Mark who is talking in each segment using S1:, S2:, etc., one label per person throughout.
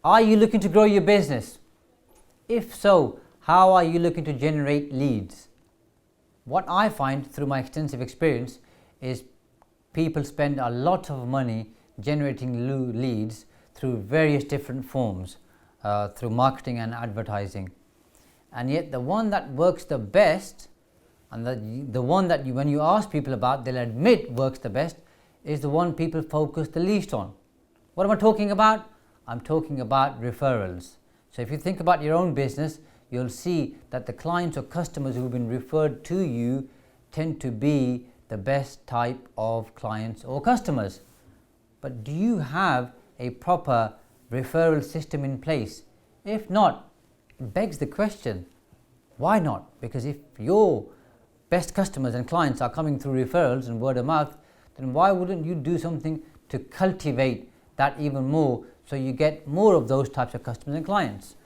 S1: Are you looking to grow your business? If so, how are you looking to generate leads? What I find through my extensive experience is people spend a lot of money generating leads through various different forms, through marketing and advertising. And yet the one that works the best, and the one that when you ask people about, they'll admit works the best, is the one people focus the least on. What am I talking about? I'm talking about referrals. So if you think about your own business, you'll see that the clients or customers who've been referred to you tend to be the best type of clients or customers. But do you have a proper referral system in place? If not, it begs the question, why not? Because if your best customers and clients are coming through referrals and word of mouth, then why wouldn't you do something to cultivate that even more so you get more of those types of customers and clients?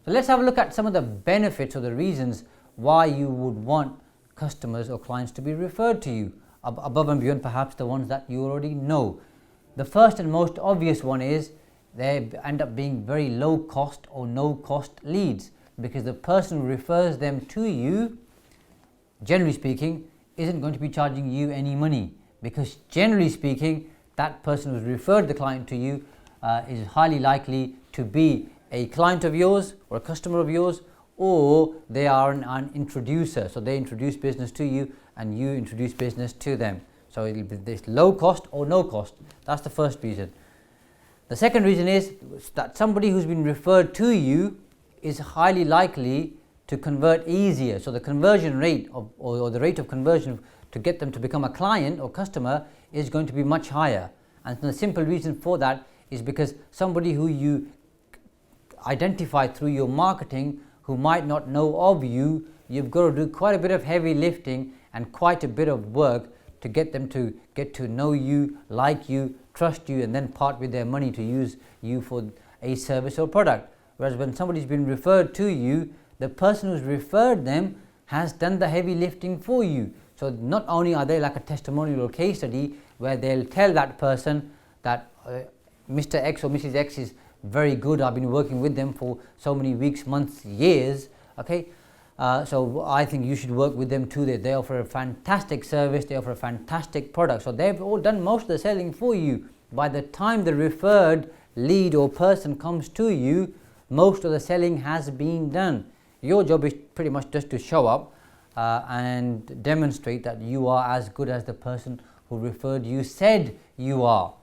S1: So let's have a look at some of the benefits or the reasons why you would want customers or clients to be referred to you, above and beyond perhaps the ones that you already know. The first and most obvious one is they end up being very low cost or no cost leads, because the person who refers them to you, generally speaking, isn't going to be charging you any money, because generally speaking that person who's referred the client to you is highly likely to be a client of yours or a customer of yours, or they are an introducer, so they introduce business to you and you introduce business to them. So it'll be this low cost or no cost. That's the first reason. The second reason is that somebody who's been referred to you is highly likely to convert easier. So the conversion rate or the rate of conversion to get them to become a client or customer is going to be much higher. And the simple reason for that is because somebody who you identify through your marketing, who might not know of you, you've got to do quite a bit of heavy lifting and quite a bit of work to get them to get to know you, like you, trust you, and then part with their money to use you for a service or product. Whereas when somebody's been referred to you, the person who's referred them has done the heavy lifting for you. So not only are they like a testimonial or case study where they'll tell that person that Mr. X or Mrs. X is very good, I've been working with them for so many weeks, months, years, okay? So I think you should work with them too. They offer a fantastic service, they offer a fantastic product. So they've all done most of the selling for you. By the time the referred lead or person comes to you, most of the selling has been done. Your job is pretty much just to show up and demonstrate that you are as good as the person who referred you said you are.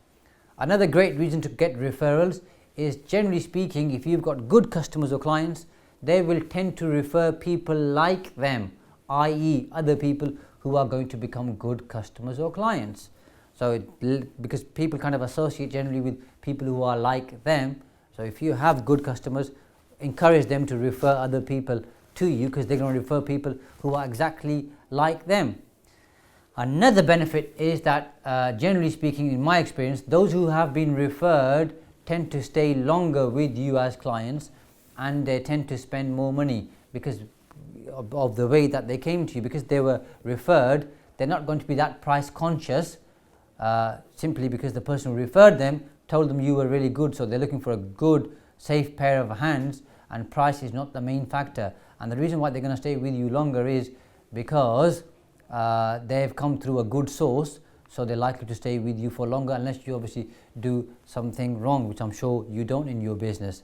S1: Another great reason to get referrals is, generally speaking, if you've got good customers or clients, they will tend to refer people like them, i.e. other people who are going to become good customers or clients. So because people kind of associate generally with people who are like them, so if you have good customers, encourage them to refer other people to you, because they're going to refer people who are exactly like them. Another benefit is that generally speaking, in my experience, those who have been referred tend to stay longer with you as clients, and they tend to spend more money because of the way that they came to you. Because they were referred, they're not going to be that price conscious, simply because the person who referred them told them you were really good. So they're looking for a good, safe pair of hands, and price is not the main factor. And the reason why they're going to stay with you longer is because they've come through a good source, so they're likely to stay with you for longer, unless you obviously do something wrong, which I'm sure you don't in your business.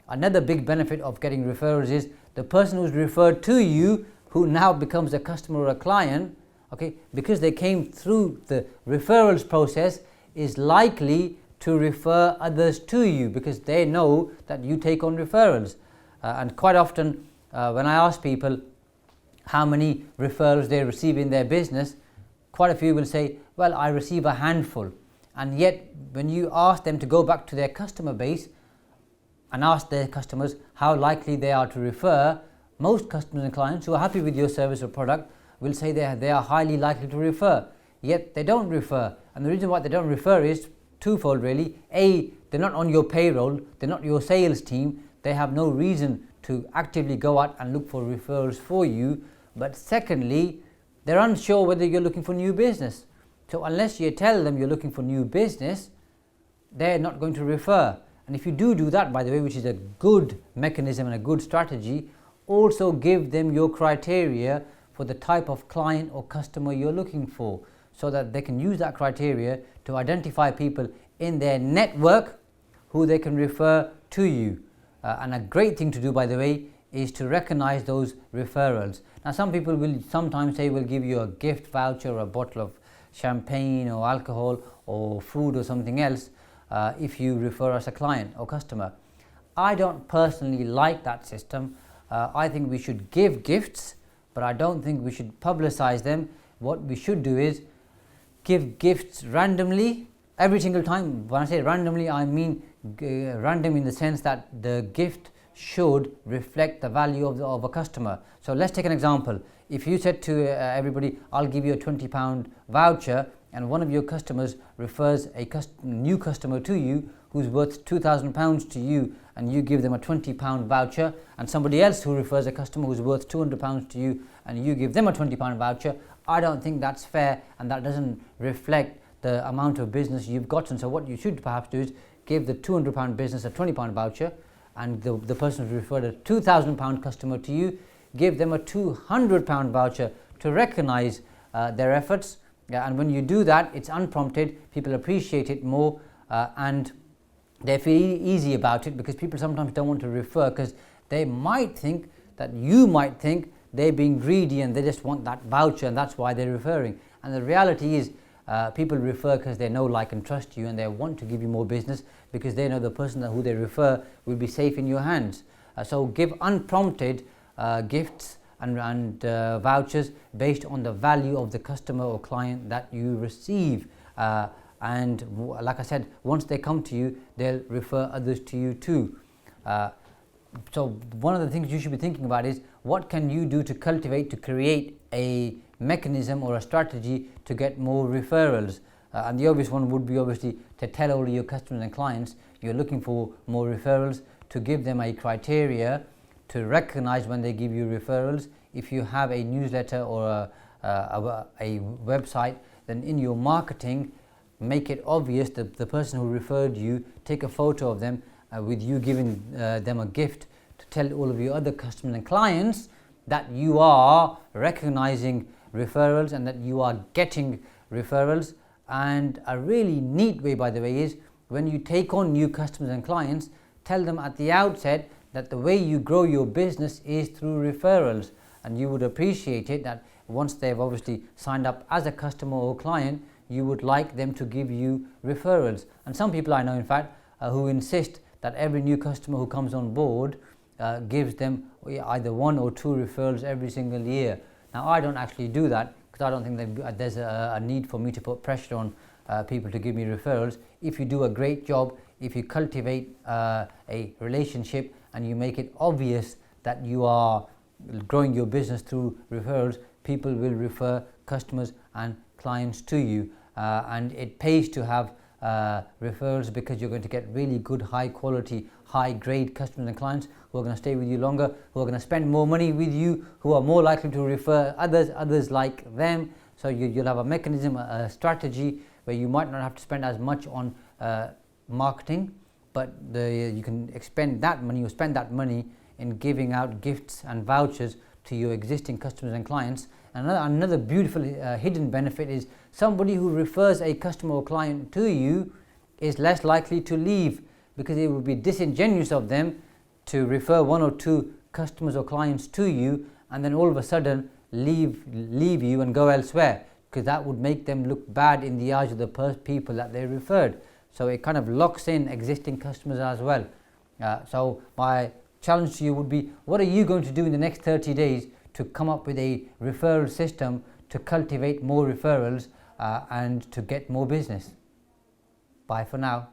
S1: Another big benefit of getting referrals is the person who's referred to you, who now becomes a customer or a client, okay, because they came through the referrals process, is likely to refer others to you because they know that you take on referrals. And quite often when I ask people how many referrals they receive in their business, quite a few will say, well, I receive a handful. And yet when you ask them to go back to their customer base and ask their customers how likely they are to refer, most customers and clients who are happy with your service or product will say they are highly likely to refer, yet they don't refer. And the reason why they don't refer is twofold really. A, they're not on your payroll, they're not your sales team, they have no reason to actively go out and look for referrals for you. But secondly, they're unsure whether you're looking for new business. So unless you tell them you're looking for new business, they're not going to refer. And if you do that, by the way, which is a good mechanism and a good strategy, also give them your criteria for the type of client or customer you're looking for, so that they can use that criteria to identify people in their network who they can refer to you. And a great thing to do, by the way, is to recognize those referrals. Now, some people will sometimes say we'll give you a gift voucher or a bottle of champagne or alcohol or food or something else if you refer us a client or customer. I don't personally like that system. I think we should give gifts, but I don't think we should publicize them. What we should do is give gifts randomly every single time. When I say randomly, I mean random in the sense that the gift should reflect the value of a customer. So let's take an example. If you said to everybody, I'll give you a £20 voucher, and one of your customers refers a new customer to you who's worth £2,000 to you, and you give them a £20 voucher, and somebody else who refers a customer who's worth £200 to you, and you give them a £20 voucher, I don't think that's fair, and that doesn't reflect the amount of business you've gotten. So what you should perhaps do is give the £200 business a £20 voucher, and the person who referred a £2,000 customer to you, give them a £200 voucher to recognize their efforts. And when you do that, it's unprompted, people appreciate it more, and they feel easy about it, because people sometimes don't want to refer because they might think that you might think they're being greedy and they just want that voucher, and that's why they're referring. And the reality is people refer because they know, like and trust you, and they want to give you more business because they know the person who they refer will be safe in your hands. So give unprompted gifts and vouchers based on the value of the customer or client that you receive. And like I said, once they come to you, they'll refer others to you too. So one of the things you should be thinking about is, what can you do to cultivate, to create a mechanism or a strategy to get more referrals? And the obvious one would be obviously to tell all your customers and clients you're looking for more referrals, to give them a criteria to recognize when they give you referrals. If you have a newsletter or a website, then in your marketing, make it obvious that the person who referred you, take a photo of them with you giving them a gift, to tell all of your other customers and clients that you are recognizing referrals and that you are getting referrals. And a really neat way, by the way, is when you take on new customers and clients, tell them at the outset that the way you grow your business is through referrals. And you would appreciate it that once they've obviously signed up as a customer or client, you would like them to give you referrals. And some people I know, in fact, who insist that every new customer who comes on board gives them either 1 or 2 referrals every single year. Now, I don't actually do that because I don't think that there's a need for me to put pressure on people to give me referrals. If you do a great job, if you cultivate a relationship and you make it obvious that you are growing your business through referrals, people will refer customers and clients to you. And it pays to have referrals, because you're going to get really good, high quality, high grade customers and clients who are going to stay with you longer, who are going to spend more money with you, who are more likely to refer others like them. So you'll have a mechanism, a strategy where you might not have to spend as much on marketing, but you can spend that money in giving out gifts and vouchers to your existing customers and clients. Another beautiful hidden benefit is somebody who refers a customer or client to you is less likely to leave, because it would be disingenuous of them to refer 1 or 2 customers or clients to you and then all of a sudden leave you and go elsewhere, because that would make them look bad in the eyes of the people that they referred. So it kind of locks in existing customers as well. So my challenge to you would be, what are you going to do in the next 30 days to come up with a referral system to cultivate more referrals and to get more business? Bye for now.